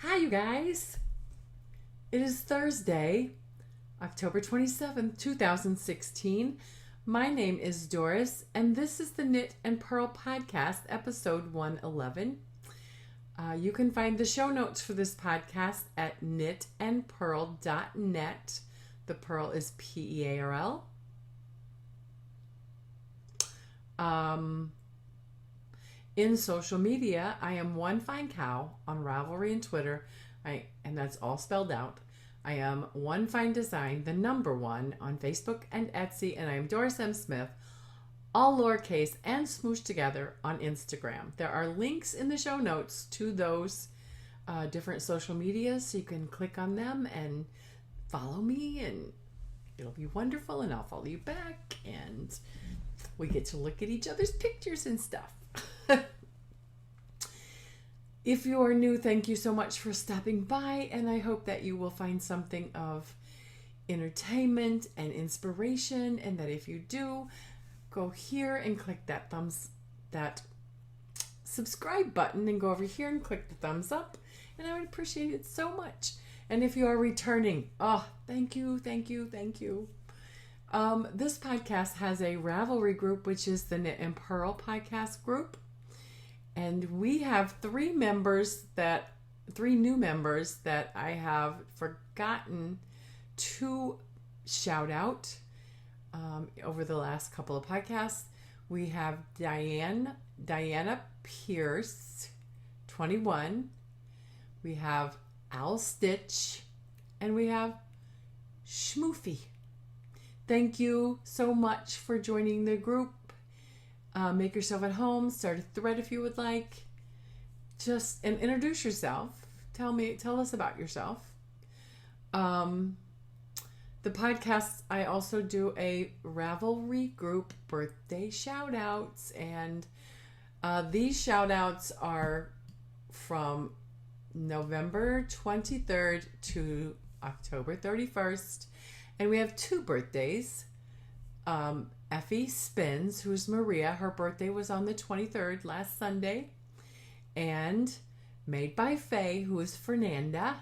Hi, you guys. It is Thursday, October 27th, 2016. My name is Doris, and this is the Knit and Purl Podcast, episode 111. You can find the show notes for this podcast at knitandpurl.net. The Purl is P-E-A-R-L. In social media, I am One Fine Cow on Ravelry and Twitter, and that's all spelled out. I am One Fine Design, the number one, on Facebook and Etsy, and I am Doris M. Smith, all lowercase and smooshed together on Instagram. There are links in the show notes to those different social medias, so you can click on them and follow me, and it'll be wonderful, and I'll follow you back, and we get to look at each other's pictures and stuff. If you are new, thank you so much for stopping by, and I hope that you will find something of entertainment and inspiration, and that if you do, go here and click that subscribe button, and go over here and click the thumbs up, and I would appreciate it so much. And if you are returning, thank you. This podcast has a Ravelry group, which is the Knit and Purl podcast group. And we have three new members that I have forgotten to shout out over the last couple of podcasts. We have Diana Pierce, 21. We have Al Stitch, and we have Schmoofy. Thank you so much for joining the group. Make yourself at home. Start a thread if you would like. And introduce yourself. Tell us about yourself. The podcast, I also do a Ravelry group birthday shout outs, and these shout outs are from November 23rd to October 31st, and we have two birthdays. Effie Spins, who's Maria, her birthday was on the 23rd, last Sunday. And Made by Faye, who is Fernanda,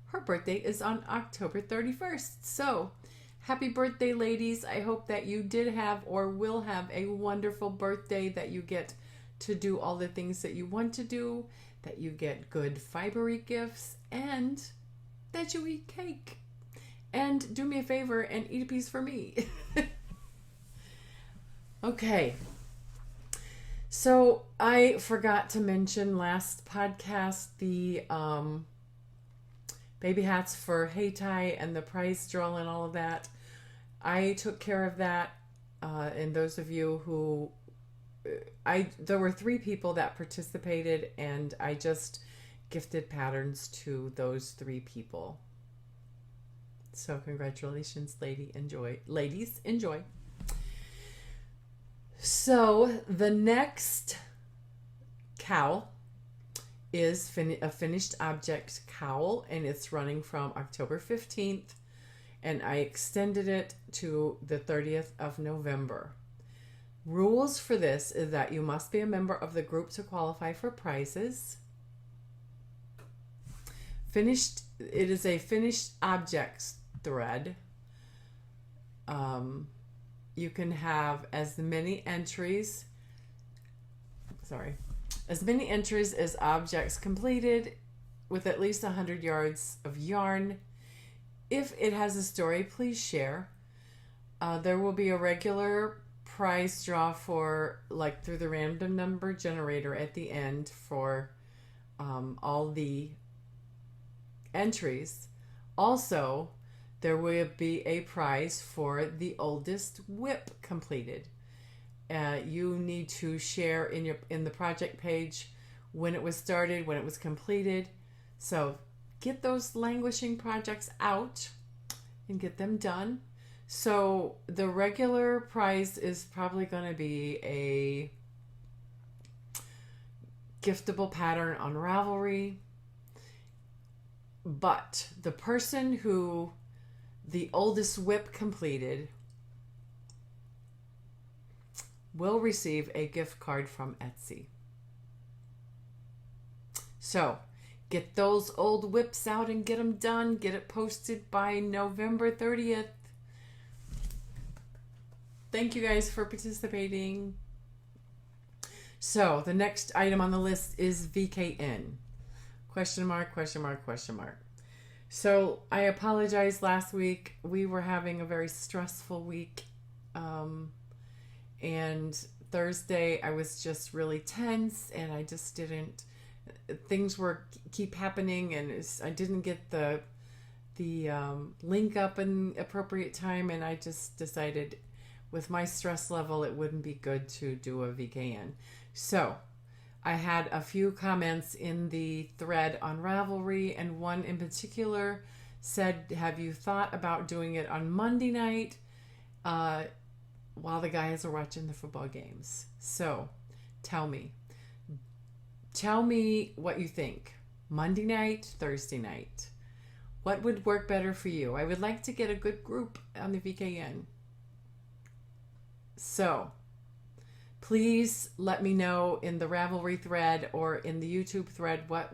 her birthday is on October 31st. So, happy birthday, ladies. I hope that you did have or will have a wonderful birthday, that you get to do all the things that you want to do, that you get good fibery gifts, and that you eat cake. And do me a favor and eat a piece for me. Okay, so I forgot to mention last podcast the baby hats for Heitai and the prize draw and all of that. I took care of that, and those of you who there were 3 people that participated, and I just gifted patterns to those 3 people. So congratulations, ladies, enjoy. So the next cowl is a finished object cowl, and it's running from October 15th, and I extended it to the 30th of November. Rules for this is that you must be a member of the group to qualify for prizes. It is a finished objects thread. You can have as many entries as objects completed with at least 100 yards of yarn. If it has a story, please share. There will be a regular prize draw through the random number generator at the end for all the entries. Also, there will be a prize for the oldest whip completed. You need to share in the project page when it was started, when it was completed. So get those languishing projects out and get them done. So the regular prize is probably going to be a giftable pattern on Ravelry. But the person who the oldest whip completed will receive a gift card from Etsy. So Get those old whips out and get them done. Get it posted by November 30th. Thank you guys for participating. So the next item on the list is VKN. Question mark, question mark, question mark. So I apologize last week. We were having a very stressful week. And Thursday I was just really tense and I just didn't, things were keep happening and I didn't get the link up in appropriate time, and I just decided with my stress level it wouldn't be good to do a VKN. So I had a few comments in the thread on Ravelry, and one in particular said, have you thought about doing it on Monday night while the guys are watching the football games? So tell me what you think. Monday night, Thursday night. What would work better for you? I would like to get a good group on the VKN. So please let me know in the Ravelry thread or in the YouTube thread, what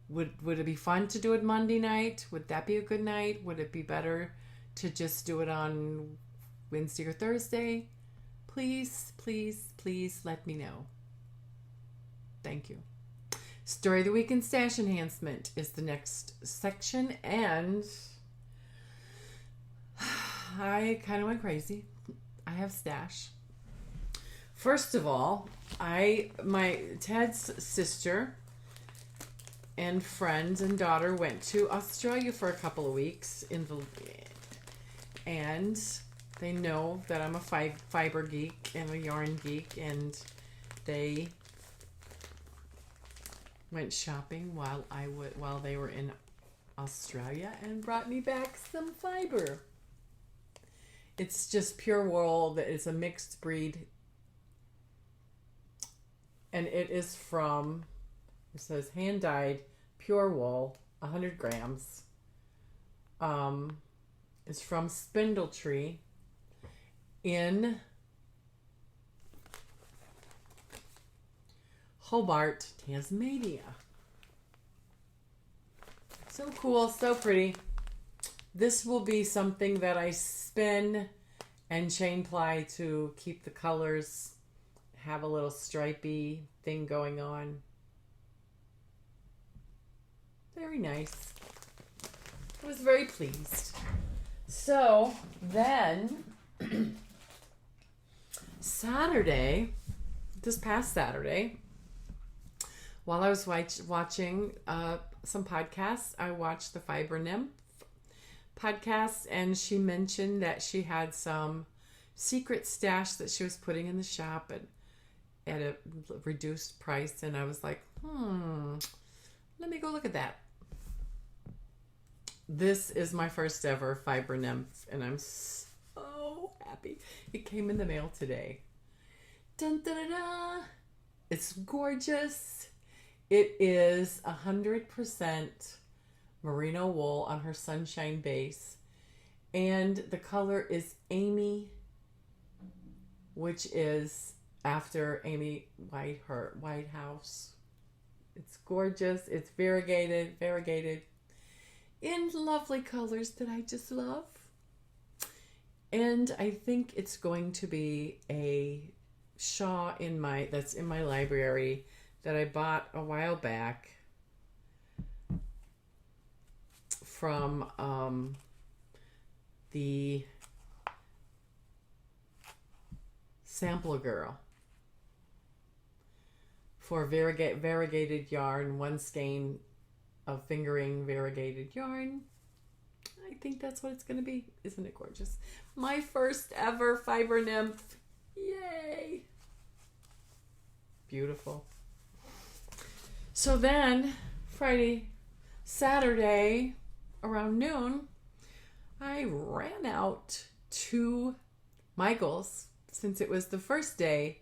would it be fun to do it Monday night? Would that be a good night? Would it be better to just do it on Wednesday or Thursday? Please, please, please let me know. Thank you. Story of the Week and Stash Enhancement is the next section, and I kind of went crazy. I have stash. First of all, Ted's sister and friends and daughter went to Australia for a couple of weeks and they know that I'm a fiber geek and a yarn geek, and they went shopping while they were in Australia and brought me back some fiber. It's just pure wool. It's a mixed breed, and it is from, it says hand dyed pure wool, 100 grams. It's from Spindletree in Hobart, Tasmania. So cool, so pretty. This will be something that I spin and chain ply to keep the colors, have a little stripy thing going on. Very nice. I was very pleased. So then this past Saturday, while I was watching some podcasts, I watched the Fiber Nymph podcast, and she mentioned that she had some secret stash that she was putting in the shop at a reduced price, and I was like, let me go look at that. This is my first ever Fiber Nymph, and I'm so happy. It came in the mail today. Dun, dun, dun, dun. It's gorgeous. It is 100% merino wool on her sunshine base, and the color is Amy, which is after Amy Whitehouse. It's gorgeous. It's variegated in lovely colors that I just love. And I think it's going to be a shawl that's in my library that I bought a while back from the Sampler Girl for variegated yarn, one skein of fingering variegated yarn. I think that's what it's going to be. Isn't it gorgeous? My first ever Fiber Nymph. Yay! Beautiful. So then, Saturday, around noon, I ran out to Michael's, since it was the first day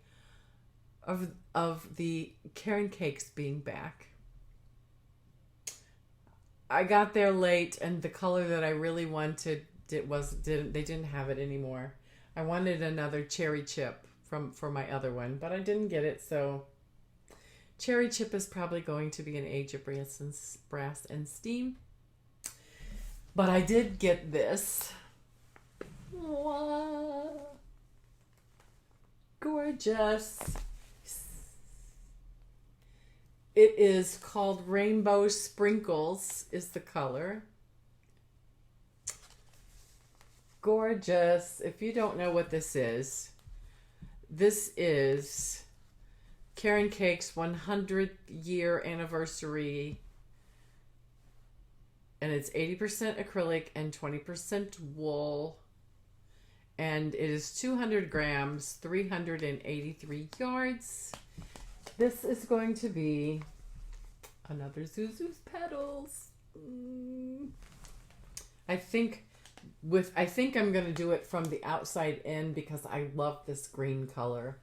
of the Caron Cakes being back. I got there late, and the color that I really wanted they didn't have it anymore. I wanted another cherry chip for my other one, but I didn't get it, so Cherry chip is probably going to be an Age of Brass and Steam. But I did get this. Gorgeous. It is called Rainbow Sprinkles is the color. Gorgeous. If you don't know what this is Caron Cake's 100th year anniversary. And it's 80% acrylic and 20% wool. And it is 200 grams, 383 yards. This is going to be another Zuzu's Petals. I think I'm going to do it from the outside in because I love this green color.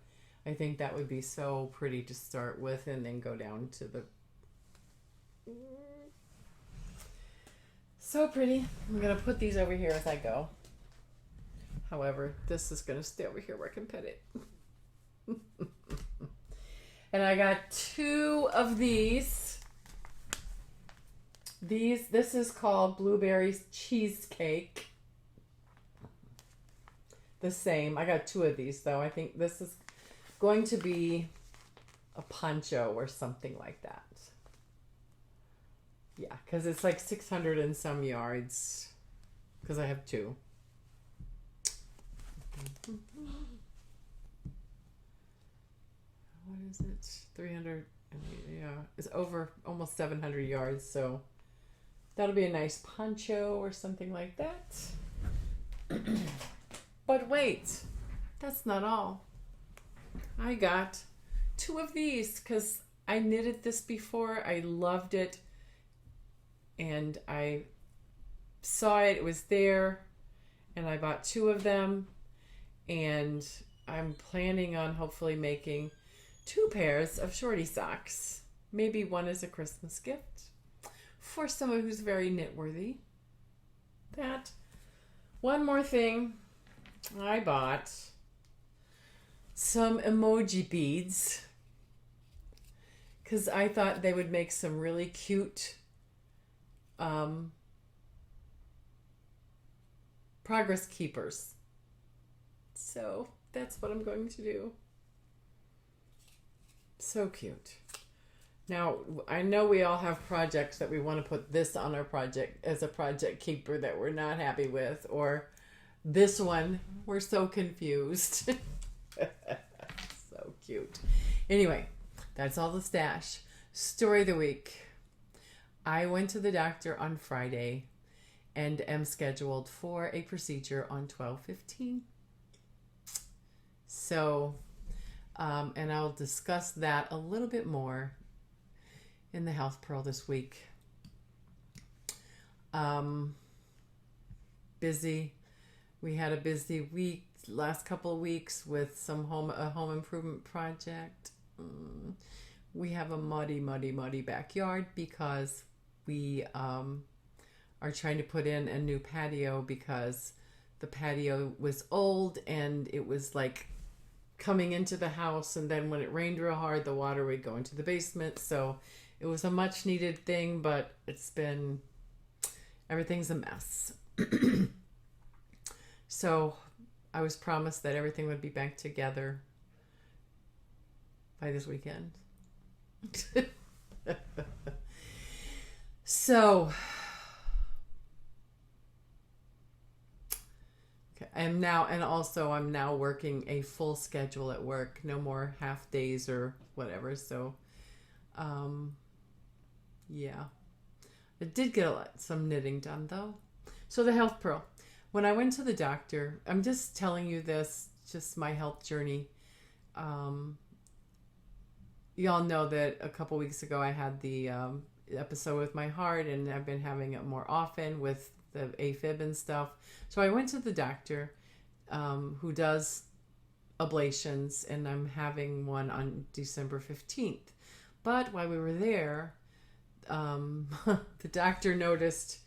I think that would be so pretty to start with and then go down to the... So pretty. I'm going to put these over here as I go. However, this is going to stay over here where I can pet it. And I got 2 of these. This is called Blueberry Cheesecake. The same. I got 2 of these though. I think this is going to be a poncho or something like that. Yeah, because it's like 600 and some yards. Because I have 2. What is it? 300. Yeah, it's over almost 700 yards. So that'll be a nice poncho or something like that. But wait, that's not all. I got 2 of these because I knitted this before. I loved it. And I saw it. It was there. And I bought 2 of them. And I'm planning on hopefully making 2 pairs of shorty socks. Maybe one as a Christmas gift for someone who's very knit worthy. That. One more thing. I bought some emoji beads because I thought they would make some really cute progress keepers. So that's what I'm going to do. So cute. Now, I know we all have projects that we want to put this on our project as a project keeper that we're not happy with, or this one, we're so confused. So cute. Anyway, that's all the stash. Story of the week. I went to the doctor on Friday and am scheduled for a procedure on 12/15. So, and I'll discuss that a little bit more in the Health Pearl this week. Busy. We had a busy week, last couple of weeks with some home improvement project. We have a muddy backyard because we are trying to put in a new patio because the patio was old and it was like coming into the house, and then when it rained real hard, the water would go into the basement. So it was a much needed thing, but everything's a mess. So I was promised that everything would be back together by this weekend. So okay, I'm now working a full schedule at work. No more half days or whatever. So yeah. I did get some knitting done though. So the Health Pearl. When I went to the doctor, I'm just telling you this, just my health journey. Y'all know that a couple weeks ago I had the episode with my heart, and I've been having it more often with the AFib and stuff. So I went to the doctor who does ablations, and I'm having one on December 15th. But while we were there, the doctor noticed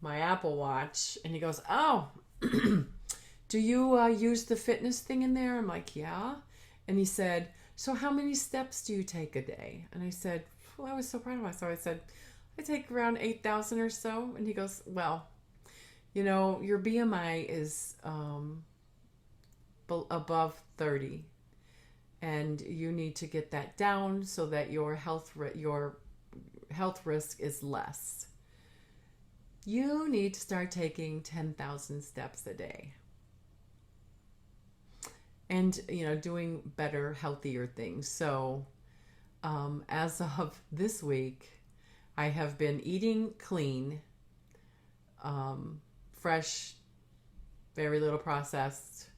my Apple Watch, and he goes, "Oh, do you use the fitness thing in there?" I'm like, "Yeah." And he said, so how many steps do you take a day? And I said, well, I was so proud of myself. I said, I take around 8,000 or so. And he goes, well, your BMI is above 30. And you need to get that down so that your health risk is less. You need to start taking 10,000 steps a day. And, doing better, healthier things. So as of this week, I have been eating clean, fresh, very little processed.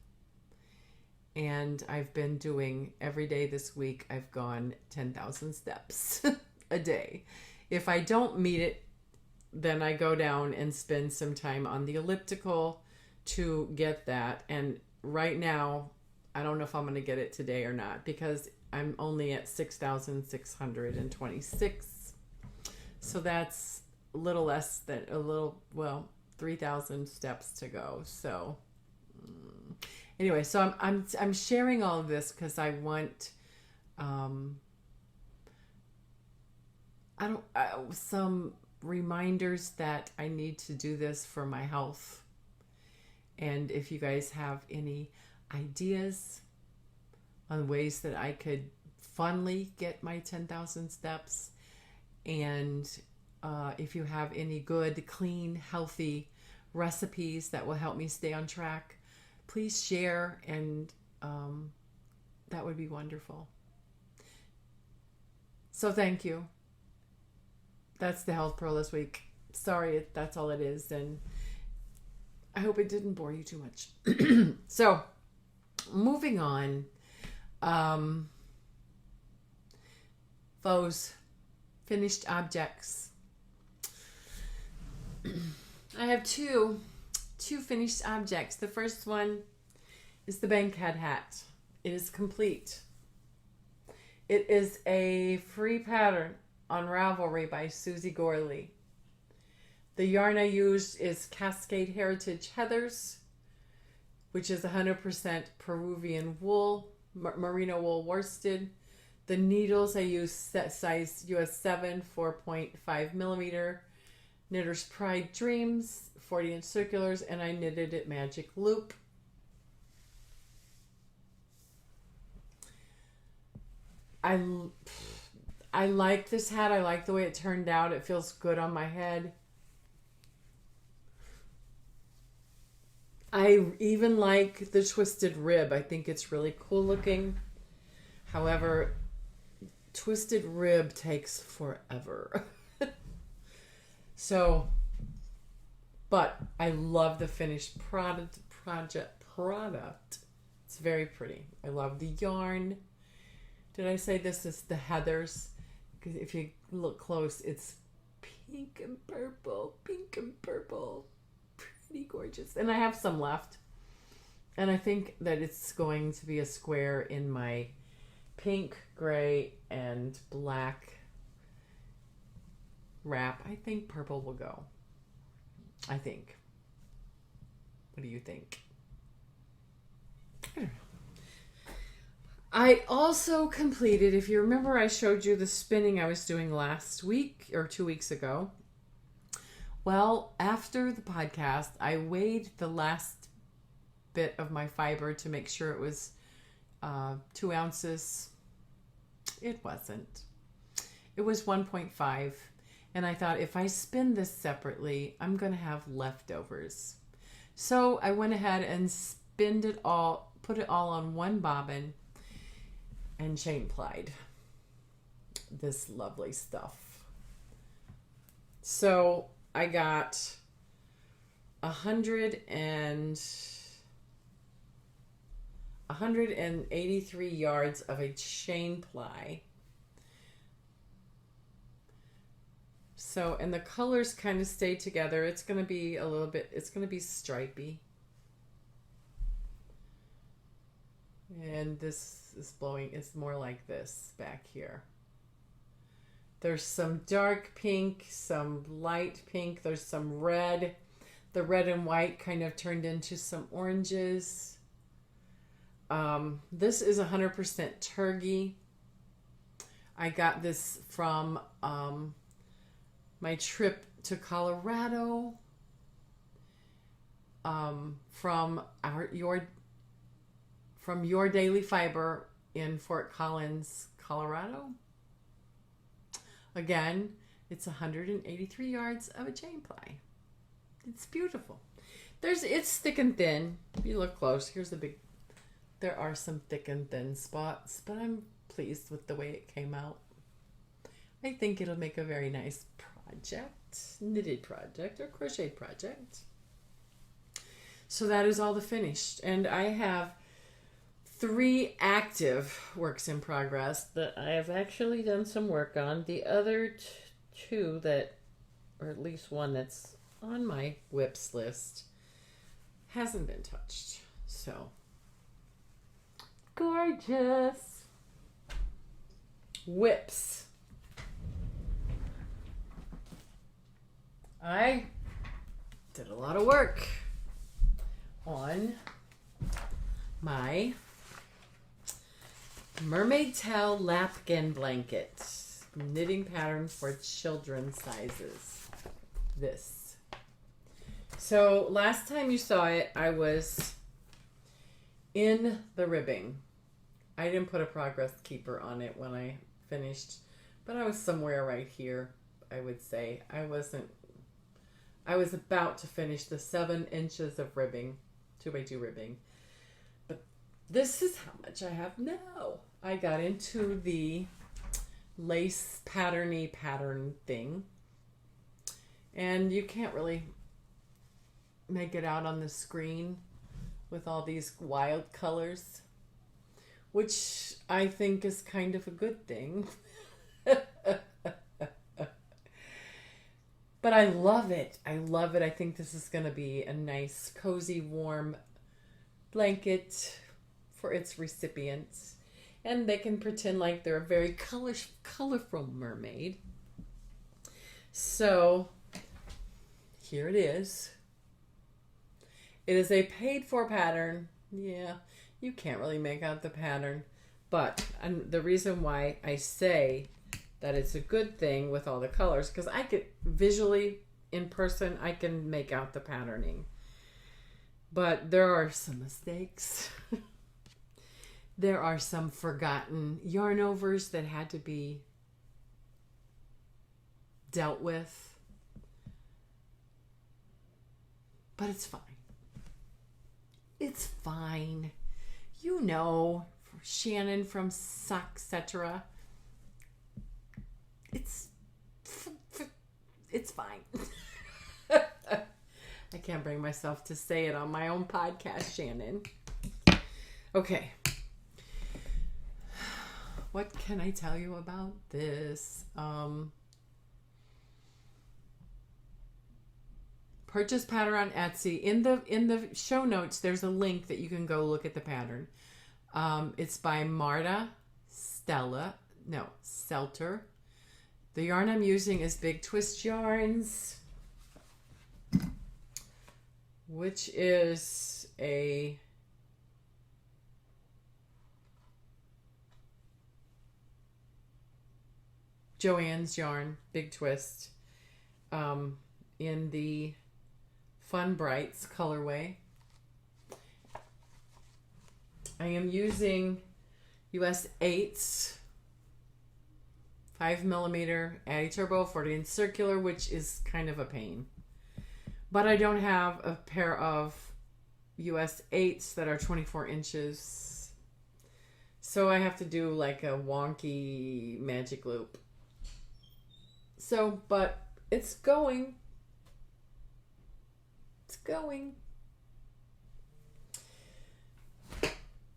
And I've been doing every day this week, I've gone 10,000 steps a day. If I don't meet it, then I go down and spend some time on the elliptical to get that. And right now, I don't know if I'm going to get it today or not because I'm only at 6,626. So that's a little less than 3,000 steps to go. So anyway, so I'm sharing all of this because I want some reminders that I need to do this for my health. And if you guys have any ideas on ways that I could funly get my 10,000 steps, and if you have any good, clean, healthy recipes that will help me stay on track, please share, and that would be wonderful. So thank you. That's the Health Pro this week. Sorry, that's all it is, and I hope it didn't bore you too much. So, moving on. Those finished objects. I have two finished objects. The first one is the Bankhead hat. It is complete. It is a free pattern on Ravelry by Susie Gorley. The yarn I used is Cascade Heritage Heathers, which is 100% Peruvian wool, merino wool worsted. The needles I used size US 7, 4.5 millimeter. Knitter's Pride Dreams, 40-inch circulars, and I knitted it Magic Loop. I like this hat. I like the way it turned out. It feels good on my head. I even like the twisted rib. I think it's really cool looking. However, twisted rib takes forever. So, but I love the finished product. It's very pretty. I love the yarn. Did I say this is the Heathers? Because if you look close, it's pink and purple. Pretty gorgeous. And I have some left. And I think that it's going to be a square in my pink, gray, and black wrap. I think purple will go. I think. What do you think? I don't know. I also completed, if you remember, I showed you the spinning I was doing last week or 2 weeks ago. Well, after the podcast, I weighed the last bit of my fiber to make sure it was 2 ounces. It wasn't. It was 1.5. And I thought, if I spin this separately, I'm going to have leftovers. So I went ahead and spinned it all, put it all on one bobbin, and chain plied this lovely stuff. So I got 183 yards of a chain ply. So, and the colors kind of stay together. It's going to be it's going to be stripy. And this is blowing, it's more like this back here. There's some dark pink, some light pink, there's some red. The red and white kind of turned into some oranges. This is 100% Turkey. I got this from my trip to Colorado, from Your Daily Fiber in Fort Collins, Colorado. Again, it's 183 yards of a chain ply. It's beautiful. It's thick and thin. If you look close, there are some thick and thin spots, but I'm pleased with the way it came out. I think it'll make a very nice knitted project or crocheted project. So that is all the finished. And I have 3 active works in progress that I have actually done some work on. The other 2 or at least one that's on my whips list, hasn't been touched. So gorgeous whips. I did a lot of work on my Mermaid Tell Lapkin blanket knitting pattern for children's sizes. This. So last time you saw it, I was in the ribbing. I didn't put a progress keeper on it when I finished, but I was somewhere right here, I would say. I was about to finish the 7 inches of ribbing, 2x2 ribbing. But this is how much I have now. I got into the lace pattern thing. And you can't really make it out on the screen with all these wild colors, which I think is kind of a good thing. But I love it. I love it. I think this is going to be a nice, cozy, warm blanket for its recipients. And they can pretend like they're a very colorful mermaid. So here it is. It is a paid-for pattern. Yeah, you can't really make out the pattern. But the reason why I say that it's a good thing with all the colors, because I could visually, in person, I can make out the patterning. But there are some mistakes. There are some forgotten yarn overs that had to be dealt with. But it's fine. It's fine. You know, Shannon from Sockcetera. It's fine. I can't bring myself to say it on my own podcast, Shannon. Okay. What can I tell you about this? Purchase pattern on Etsy. In the show notes, there's a link that you can go look at the pattern. It's by Marta Selter. The yarn I'm using is Big Twist Yarns, which is a Joann's yarn, Big Twist, in the Fun Brights colorway. I am using US 8s, 5mm Addi Turbo 40-inch circular, which is kind of a pain. But I don't have a pair of US 8s that are 24 inches. So I have to do like a wonky magic loop. So, but it's going. It's going.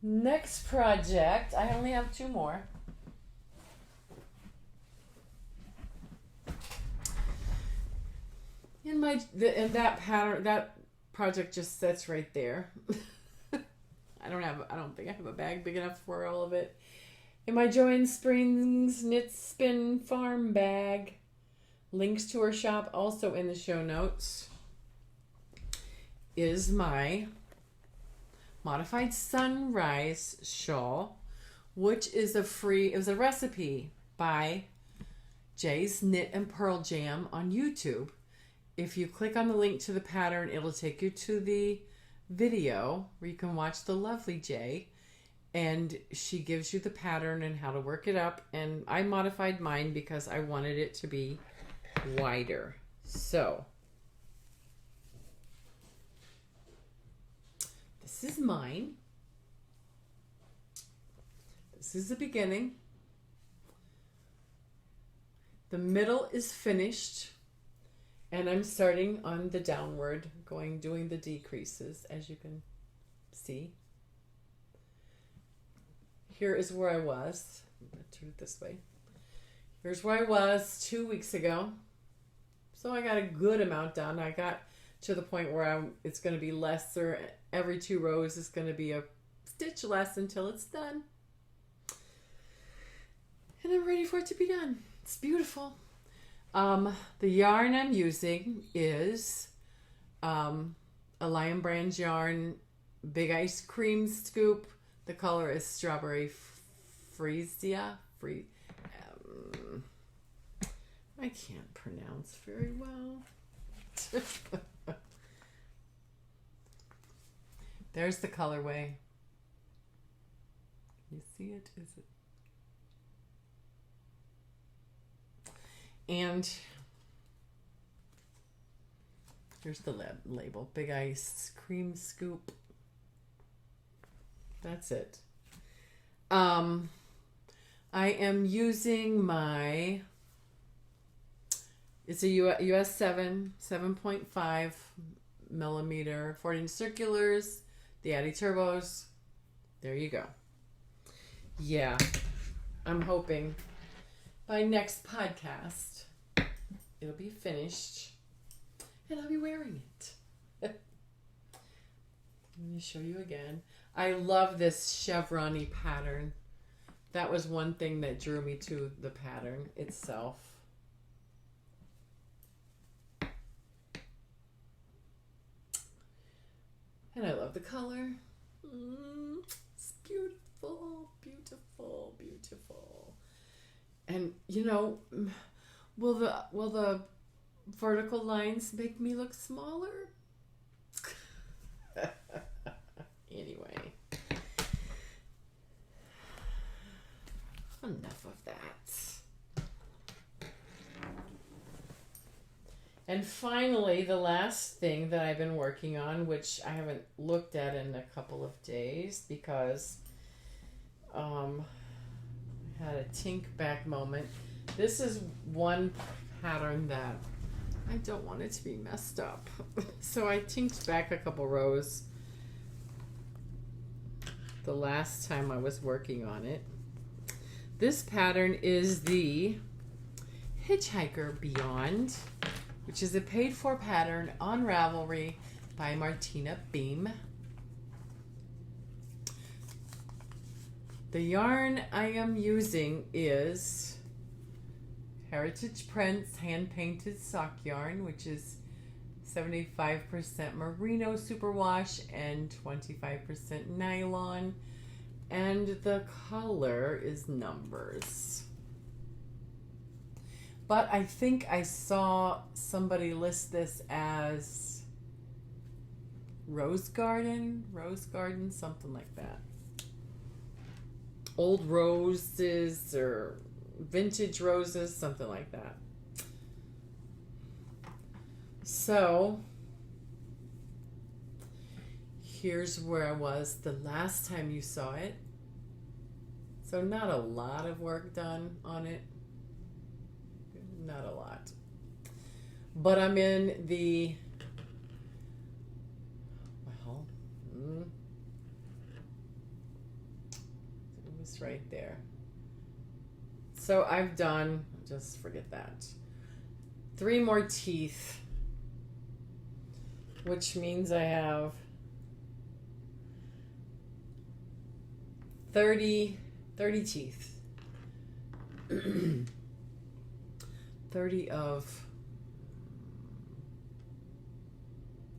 Next project, I only have 2 more. In that pattern, that project just sits right there. I don't think I have a bag big enough for all of it. In my Joann Springs Knit Spin Farm bag, links to her shop also in the show notes, is my Modified Sunrise shawl, which is it was a recipe by Jay's Knit and Pearl Jam on YouTube. If you click on the link to the pattern, it'll take you to the video where you can watch the lovely Jay, and she gives you the pattern and how to work it up. And I modified mine because I wanted it to be wider. So this is mine. This is the beginning. The middle is finished, and I'm starting on the downward, doing the decreases, as you can see. Here is where I was. I'm going to turn it this way. Here's where I was 2 weeks ago. So I got a good amount done. I got to the point where it's going to be lesser. Every 2 rows is going to be a stitch less until it's done. And I'm ready for it to be done. It's beautiful. The yarn I'm using is a Lion Brand yarn, Big Ice Cream Scoop. The color is Strawberry Freesia. I can't pronounce very well. There's the colorway. You see it? Is it? And here's the label. Big Ice Cream Scoop. That's it. I am using my, it's a US 7.5 millimeter 40-inch circulars, the Addi Turbos. There you go. Yeah, I'm hoping by next podcast it'll be finished and I'll be wearing it. Let me show you again. I love this chevron-y pattern. That was one thing that drew me to the pattern itself. And I love the color. It's beautiful, beautiful, beautiful. And you know, will the vertical lines make me look smaller? Anyway, enough of that. And finally, the last thing that I've been working on, which I haven't looked at in a couple of days because I had a tink back moment. This is one pattern that I don't want it to be messed up. So I tinked back a couple rows the last time I was working on it. This pattern is the Hitchhiker Beyond, which is a paid-for pattern on Ravelry by Martina Beam. The yarn I am using is Heritage Prints hand-painted sock yarn, which is 75% merino superwash and 25% nylon, and the color is Numbers. But I think I saw somebody list this as Rose Garden, something like that. Old roses or vintage roses, something like that. So here's where I was the last time you saw it. So not a lot of work done on it. Not a lot. But I'm in the, well, it was right there. So I've done, just forget that, 3 more teeth, which means I have 30 teeth. 30 of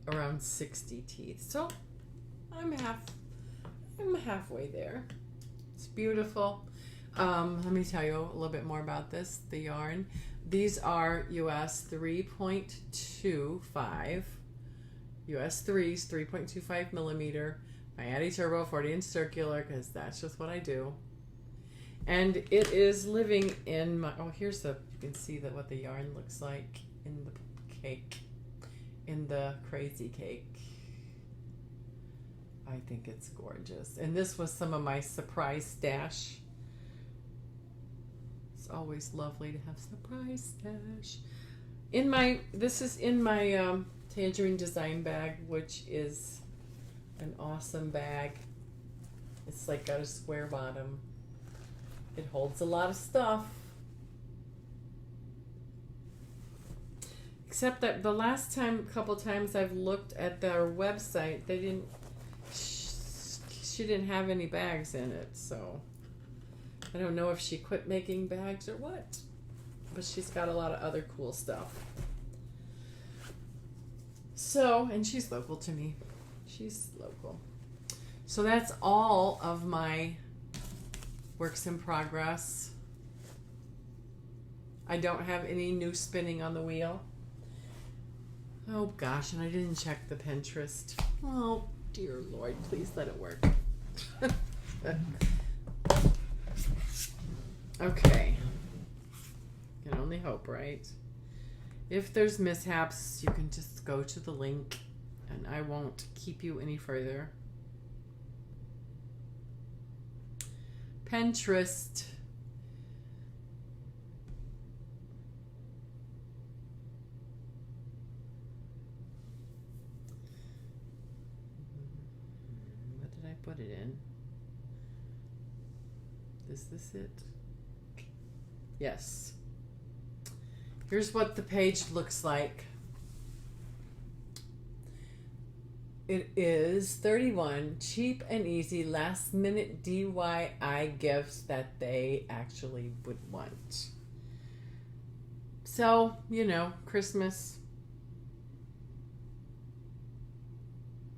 around 60 teeth. So I'm I'm halfway there. It's beautiful. Let me tell you a little bit more about this, the yarn. These are US 3.25, US 3s, 3.25 millimeter, my Addi Turbo 40-inch circular, because that's just what I do. And it is living in my, oh, here's the, you can see that what the yarn looks like in the cake, in the crazy cake. I think it's gorgeous. And this was some of my surprise stash. It's always lovely to have surprise stash. In my, this is in my Tangerine Design bag, which is an awesome bag. It's like got a square bottom. It holds a lot of stuff. Except that the last time, couple times I've looked at their website, they didn't, she didn't have any bags in it, so I don't know if she quit making bags or what, but she's got a lot of other cool stuff. So, and she's local to me. She's local. So that's all of my works in progress. I don't have any new spinning on the wheel. Oh gosh, and I didn't check the Pinterest. Oh dear Lord, please let it work. Okay. Can only hope, right? If there's mishaps, you can just go to the link and I won't keep you any further. Pinterest. What did I put it in? Is this it? Yes. Here's what the page looks like. It is 31 cheap and easy last minute DIY gifts that they actually would want. So, you know, Christmas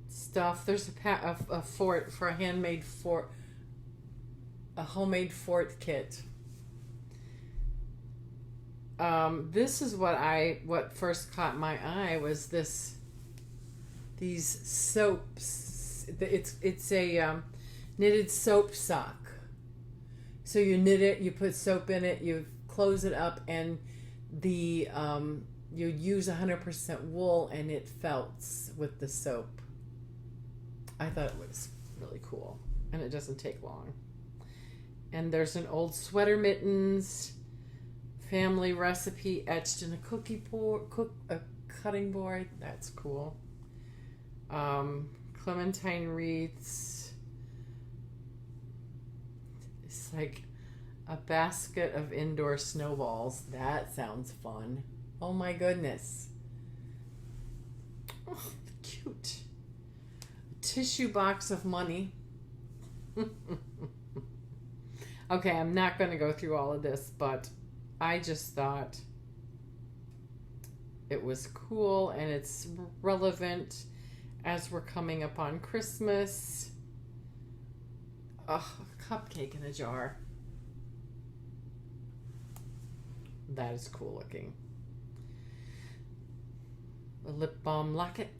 stuff. There's a fort for a handmade fort, a homemade fort kit. This is what first caught my eye was these soaps. It's a knitted soap sock. So you knit it, you put soap in it, you close it up, and you use 100% wool, and it felts with the soap. I thought it was really cool, and it doesn't take long. And there's an old sweater mittens. Family recipe etched in a cutting board. That's cool. Clementine wreaths. It's like a basket of indoor snowballs. That sounds fun. Oh my goodness. Oh, cute. A tissue box of money. Okay, I'm not going to go through all of this, but I just thought it was cool and it's relevant as we're coming up on Christmas. Ugh, a cupcake in a jar. That is cool looking. A lip balm locket.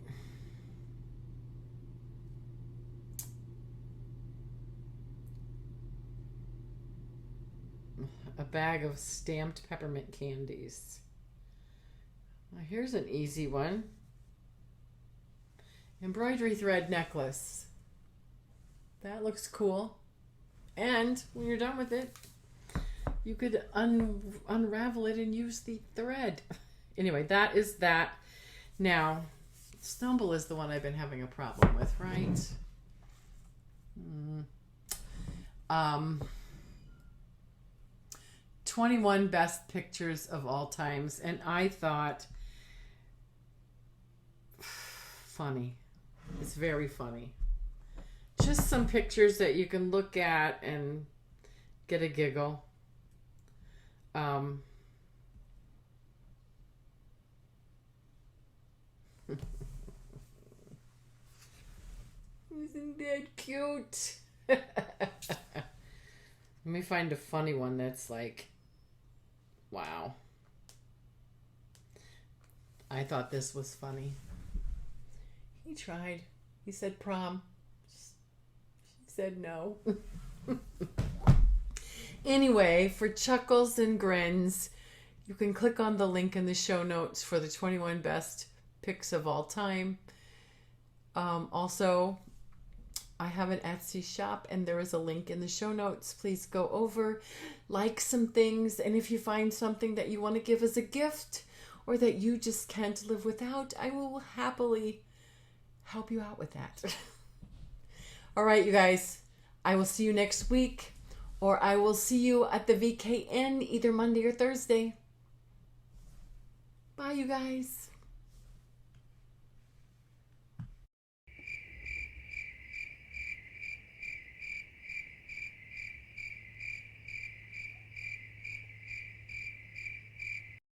A bag of stamped peppermint candies. Now here's an easy one. Embroidery thread necklace. That looks cool. And when you're done with it, you could unravel it and use the thread. Anyway, that is that. Now, Stumble is the one I've been having a problem with, right? 21 best pictures of all times, and I thought, funny. It's very funny. Just some pictures that you can look at and get a giggle. Isn't that cute? Let me find a funny one that's like, wow. I thought this was funny. He tried. He said prom. She said no. Anyway, for chuckles and grins, you can click on the link in the show notes for the 21 best picks of all time. Also, I have an Etsy shop and there is a link in the show notes. Please go over, like some things, and if you find something that you want to give as a gift or that you just can't live without, I will happily help you out with that. All right, you guys, I will see you next week, or I will see you at the VKN either Monday or Thursday. Bye, you guys.